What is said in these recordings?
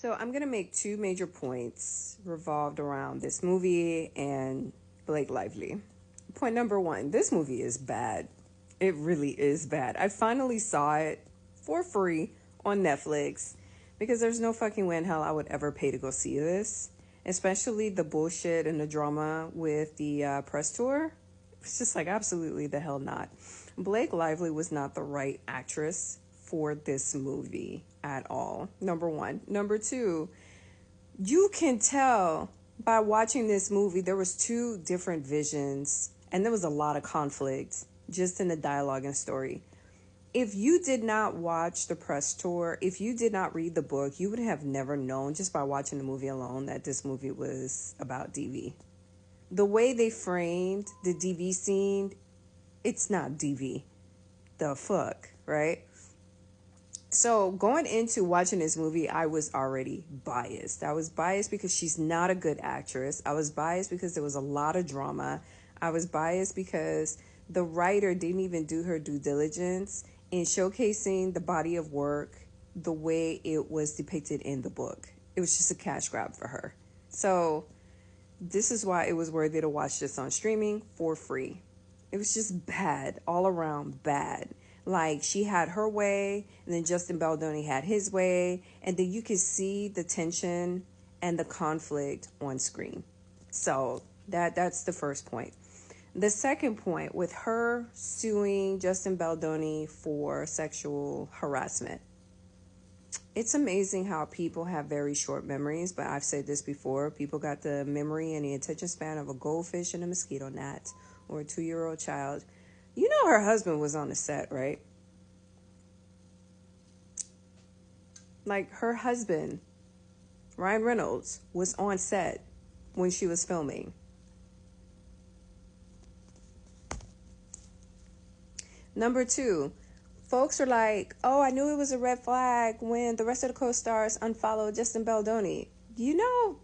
So I'm going to make two major points revolved around this movie and Blake Lively. Point number one, this movie is bad. It really is bad. I finally saw it for free on Netflix because there's no fucking way in hell I would ever pay to go see this. Especially the bullshit and the drama with the press tour. It's just like, absolutely the hell not. Blake Lively was not the right actress for this movie at all. Number one. Number two, you can tell by watching this movie there was two different visions and there was a lot of conflict just in the dialogue and story. If you did not watch the press tour, if you did not read the book, you would have never known just by watching the movie alone that this movie was about DV. The way they framed the DV scene, it's not DV. The fuck, right? So going into watching this movie, I was already biased. I was biased because she's not a good actress. I was biased because there was a lot of drama. I was biased because the writer didn't even do her due diligence in showcasing the body of work the way it was depicted in the book. It was just a cash grab for her. So this is why it was worthy to watch this on streaming for free. It was just bad, all around bad. Like, she had her way, and then Justin Baldoni had his way, and then you could see the tension and the conflict on screen. So that's the first point. The second point, with her suing Justin Baldoni for sexual harassment. It's amazing how people have very short memories, but I've said this before. People got the memory and the attention span of a goldfish in a mosquito net or a 2-year-old child. You know her husband was on the set, right? Like, her husband, Ryan Reynolds, was on set when she was filming. Number two, folks are like, oh, I knew it was a red flag when the rest of the co-stars unfollowed Justin Baldoni. You know,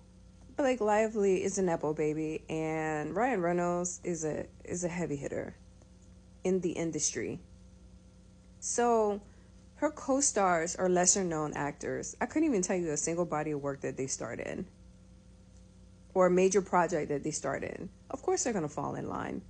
Blake Lively is a Nepo baby, and Ryan Reynolds is a heavy hitter in the industry. So her co-stars are lesser known actors. I couldn't even tell you a single body of work that they starred in or a major project that they starred in. Of course they're going to fall in line.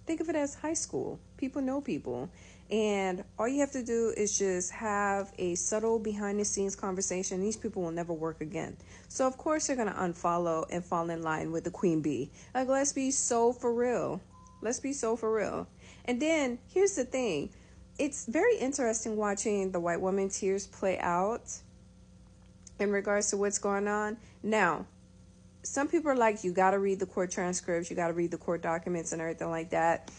Think of it as high school. People know people. And all you have to do is just have a subtle behind the scenes conversation. These people will never work again. So of course they're going to unfollow and fall in line with the queen bee. Like, let's be so for real. Let's be so for real. And then here's the thing. It's very interesting watching the white woman tears play out in regards to what's going on. Now, some people are like, you got to read the court transcripts, you got to read the court documents and everything like that.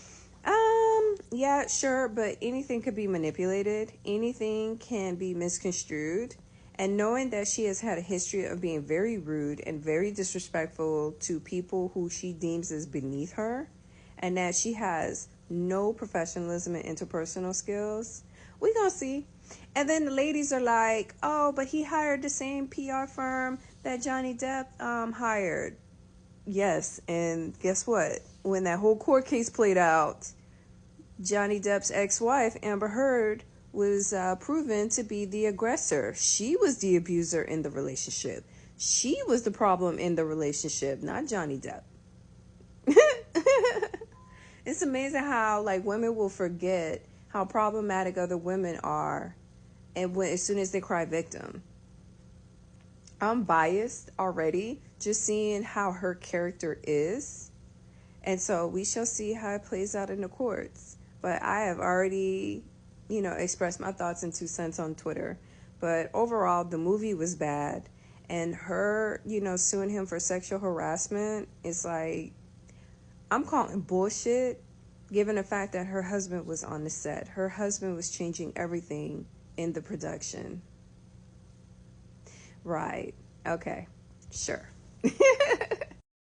Yeah, sure, but anything could be manipulated. Anything can be misconstrued. And knowing that she has had a history of being very rude and very disrespectful to people who she deems as beneath her, and that she has no professionalism and interpersonal skills, we gonna see. And then the ladies are like, oh, but he hired the same PR firm that Johnny Depp hired. Yes, and guess what? When that whole court case played out, Johnny Depp's ex-wife, Amber Heard, was proven to be the aggressor. She was the abuser in the relationship. She was the problem in the relationship, not Johnny Depp. It's amazing how, like, women will forget how problematic other women are, and as soon as they cry victim. I'm biased already, just seeing how her character is, and so we shall see how it plays out in the courts. But I have already, expressed my thoughts and 2 cents on Twitter. But overall, the movie was bad, and her, suing him for sexual harassment is like, I'm calling bullshit, given the fact that her husband was on the set. Her husband was changing everything in the production. Right. Okay. Sure.